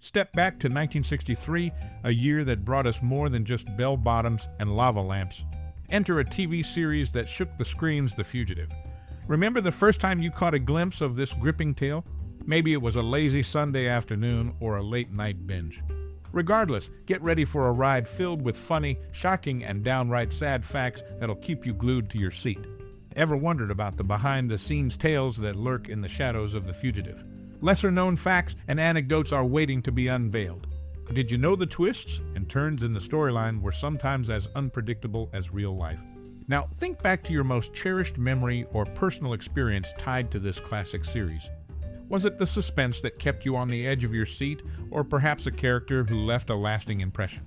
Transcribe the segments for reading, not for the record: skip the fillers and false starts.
Step back to 1963, a year that brought us more than just bell-bottoms and lava lamps. Enter a TV series that shook the screens, The Fugitive. Remember the first time you caught a glimpse of this gripping tale? Maybe it was a lazy Sunday afternoon or a late-night binge. Regardless, get ready for a ride filled with funny, shocking, and downright sad facts that'll keep you glued to your seat. Ever wondered about the behind-the-scenes tales that lurk in the shadows of The Fugitive? Lesser-known facts and anecdotes are waiting to be unveiled. Did you know the twists and turns in the storyline were sometimes as unpredictable as real life? Now, think back to your most cherished memory or personal experience tied to this classic series. Was it the suspense that kept you on the edge of your seat, or perhaps a character who left a lasting impression?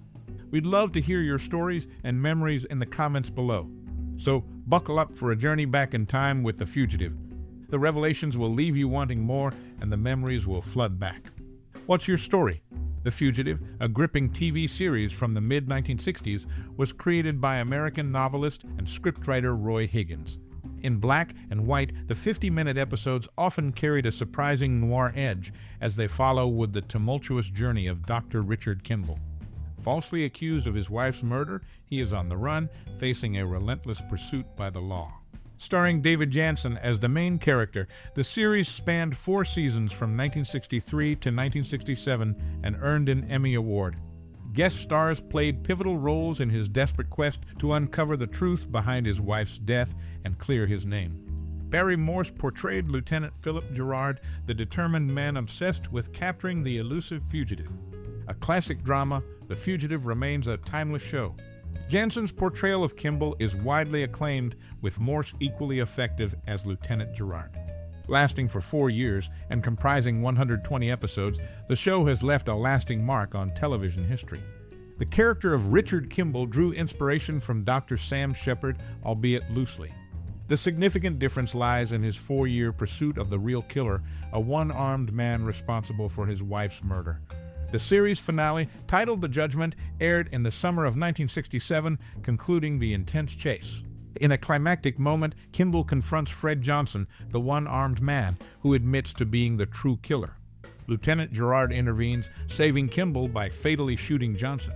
We'd love to hear your stories and memories in the comments below. So, buckle up for a journey back in time with The Fugitive. The revelations will leave you wanting more, and the memories will flood back. What's your story? The Fugitive, a gripping TV series from the mid-1960s, was created by American novelist and scriptwriter Roy Higgins. In black and white, the 50-minute episodes often carried a surprising noir edge as they follow with the tumultuous journey of Dr. Richard Kimble. Falsely accused of his wife's murder, he is on the run, facing a relentless pursuit by the law. Starring David Janssen as the main character, the series spanned 4 seasons from 1963 to 1967 and earned an Emmy Award. Guest stars played pivotal roles in his desperate quest to uncover the truth behind his wife's death and clear his name. Barry Morse portrayed Lieutenant Philip Gerard, the determined man obsessed with capturing the elusive fugitive. A classic drama, The Fugitive remains a timeless show. Janssen's portrayal of Kimble is widely acclaimed, with Morse equally effective as Lieutenant Gerard. Lasting for 4 years and comprising 120 episodes, the show has left a lasting mark on television history. The character of Richard Kimble drew inspiration from Dr. Sam Shepard, albeit loosely. The significant difference lies in his 4-year pursuit of the real killer, a one-armed man responsible for his wife's murder. The series finale, titled The Judgment, aired in the summer of 1967, concluding the intense chase. In a climactic moment, Kimble confronts Fred Johnson, the one-armed man, who admits to being the true killer. Lieutenant Gerard intervenes, saving Kimble by fatally shooting Johnson.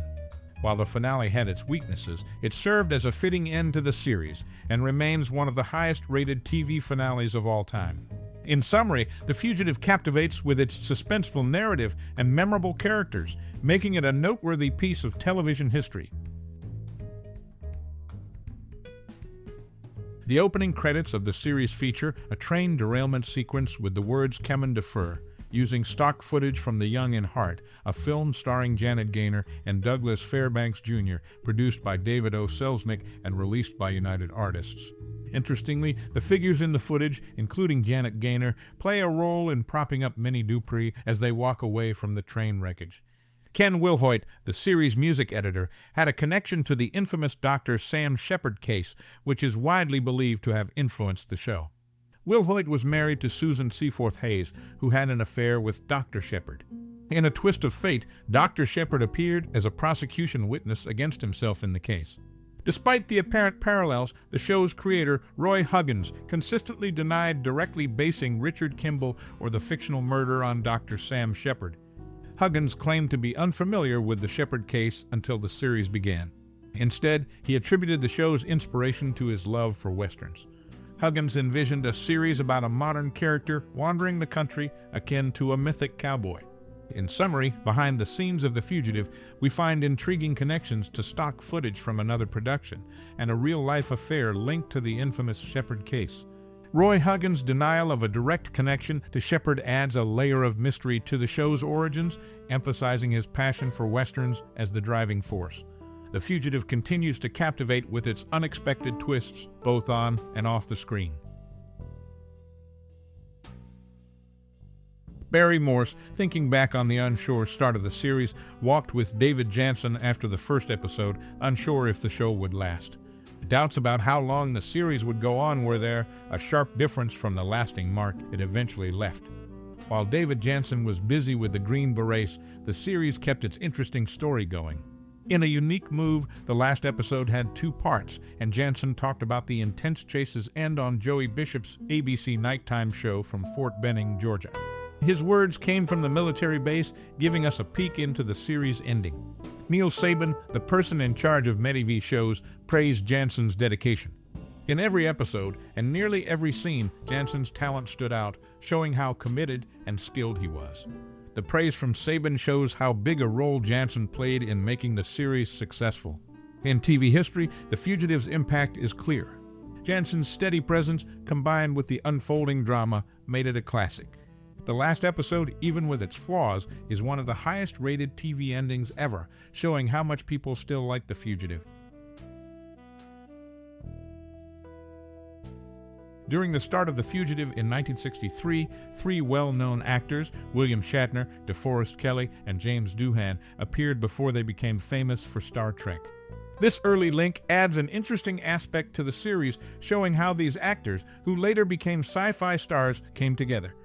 While the finale had its weaknesses, it served as a fitting end to the series and remains one of the highest-rated TV finales of all time. In summary, The Fugitive captivates with its suspenseful narrative and memorable characters, making it a noteworthy piece of television history. The opening credits of the series feature a train derailment sequence with the words "Chemin de Fer," using stock footage from The Young in Heart, a film starring Janet Gaynor and Douglas Fairbanks Jr., produced by David O. Selznick and released by United Artists. Interestingly, the figures in the footage, including Janet Gaynor, play a role in propping up Minnie Dupree as they walk away from the train wreckage. Ken Wilhoit, the series music editor, had a connection to the infamous Dr. Sam Shepard case, which is widely believed to have influenced the show. Wilhoit was married to Susan Seaforth Hayes, who had an affair with Dr. Shepard. In a twist of fate, Dr. Shepard appeared as a prosecution witness against himself in the case. Despite the apparent parallels, the show's creator, Roy Huggins, consistently denied directly basing Richard Kimble or the fictional murder on Dr. Sam Shepard. Huggins claimed to be unfamiliar with the Shepard case until the series began. Instead, he attributed the show's inspiration to his love for westerns. Huggins envisioned a series about a modern character wandering the country akin to a mythic cowboy. In summary, behind the scenes of The Fugitive, we find intriguing connections to stock footage from another production and a real-life affair linked to the infamous Shepard case. Roy Huggins' denial of a direct connection to Shepard adds a layer of mystery to the show's origins, emphasizing his passion for westerns as the driving force. The Fugitive continues to captivate with its unexpected twists, both on and off the screen. Barry Morse, thinking back on the unsure start of the series, walked with David Janssen after the first episode, unsure if the show would last. Doubts about how long the series would go on were there, a sharp difference from the lasting mark it eventually left. While David Janssen was busy with the Green Berets, the series kept its interesting story going. In a unique move, the last episode had 2 parts, and Janssen talked about the intense chase's end on Joey Bishop's ABC nighttime show from Fort Benning, Georgia. His words came from the military base, giving us a peek into the series' ending. Neil Sabin, the person in charge of MediV shows, praised Janssen's dedication. In every episode and nearly every scene, Janssen's talent stood out, showing how committed and skilled he was. The praise from Sabin shows how big a role Janssen played in making the series successful. In TV history, The Fugitive's impact is clear. Janssen's steady presence, combined with the unfolding drama, made it a classic. The last episode, even with its flaws, is one of the highest-rated TV endings ever, showing how much people still like The Fugitive. During the start of The Fugitive in 1963, three well-known actors, William Shatner, DeForest Kelley, and James Doohan, appeared before they became famous for Star Trek. This early link adds an interesting aspect to the series, showing how these actors, who later became sci-fi stars, came together.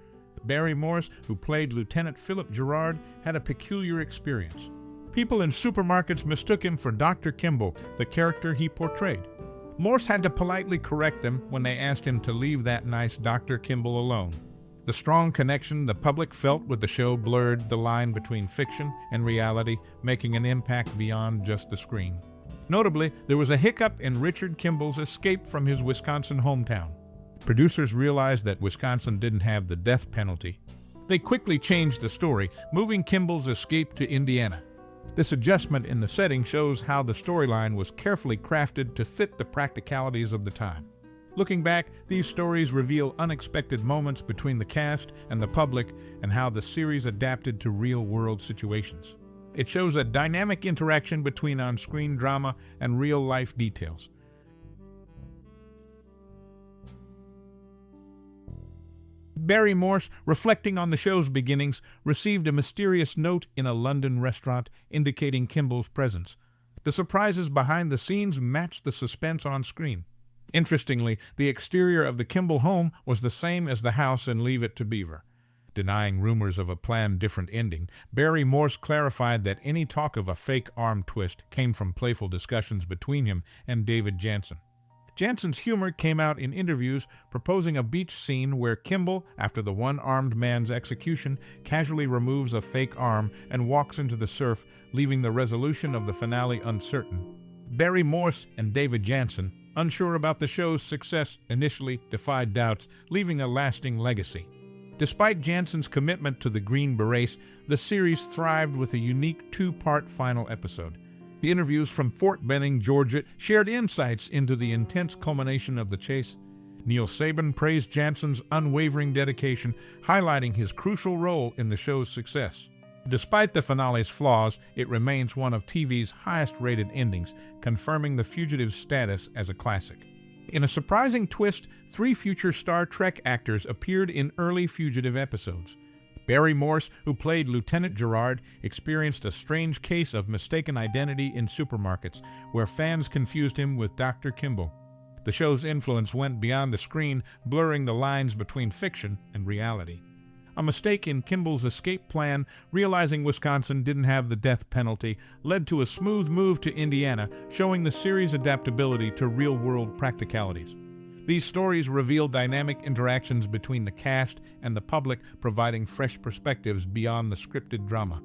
Barry Morse, who played Lieutenant Philip Gerard, had a peculiar experience. People in supermarkets mistook him for Dr. Kimble, the character he portrayed. Morse had to politely correct them when they asked him to leave that nice Dr. Kimble alone. The strong connection the public felt with the show blurred the line between fiction and reality, making an impact beyond just the screen. Notably, there was a hiccup in Richard Kimble's escape from his Wisconsin hometown. Producers realized that Wisconsin didn't have the death penalty. They quickly changed the story, moving Kimble's escape to Indiana. This adjustment in the setting shows how the storyline was carefully crafted to fit the practicalities of the time. Looking back, these stories reveal unexpected moments between the cast and the public and how the series adapted to real-world situations. It shows a dynamic interaction between on-screen drama and real-life details. Barry Morse, reflecting on the show's beginnings, received a mysterious note in a London restaurant indicating Kimble's presence. The surprises behind the scenes matched the suspense on screen. Interestingly, the exterior of the Kimble home was the same as the house in Leave It to Beaver. Denying rumors of a planned different ending, Barry Morse clarified that any talk of a fake arm twist came from playful discussions between him and David Janssen. Janssen's humor came out in interviews, proposing a beach scene where Kimble, after the one-armed man's execution, casually removes a fake arm and walks into the surf, leaving the resolution of the finale uncertain. Barry Morse and David Janssen, unsure about the show's success, initially defied doubts, leaving a lasting legacy. Despite Janssen's commitment to the Green Berets, the series thrived with a unique two-part final episode. The interviews from Fort Benning, Georgia, shared insights into the intense culmination of the chase. Neil Sabin praised Janssen's unwavering dedication, highlighting his crucial role in the show's success. Despite the finale's flaws, it remains one of TV's highest-rated endings, confirming The Fugitive's status as a classic. In a surprising twist, three future Star Trek actors appeared in early Fugitive episodes. Barry Morse, who played Lieutenant Gerard, experienced a strange case of mistaken identity in supermarkets, where fans confused him with Dr. Kimble. The show's influence went beyond the screen, blurring the lines between fiction and reality. A mistake in Kimble's escape plan, realizing Wisconsin didn't have the death penalty, led to a smooth move to Indiana, showing the series' adaptability to real-world practicalities. These stories reveal dynamic interactions between the cast and the public, providing fresh perspectives beyond the scripted drama.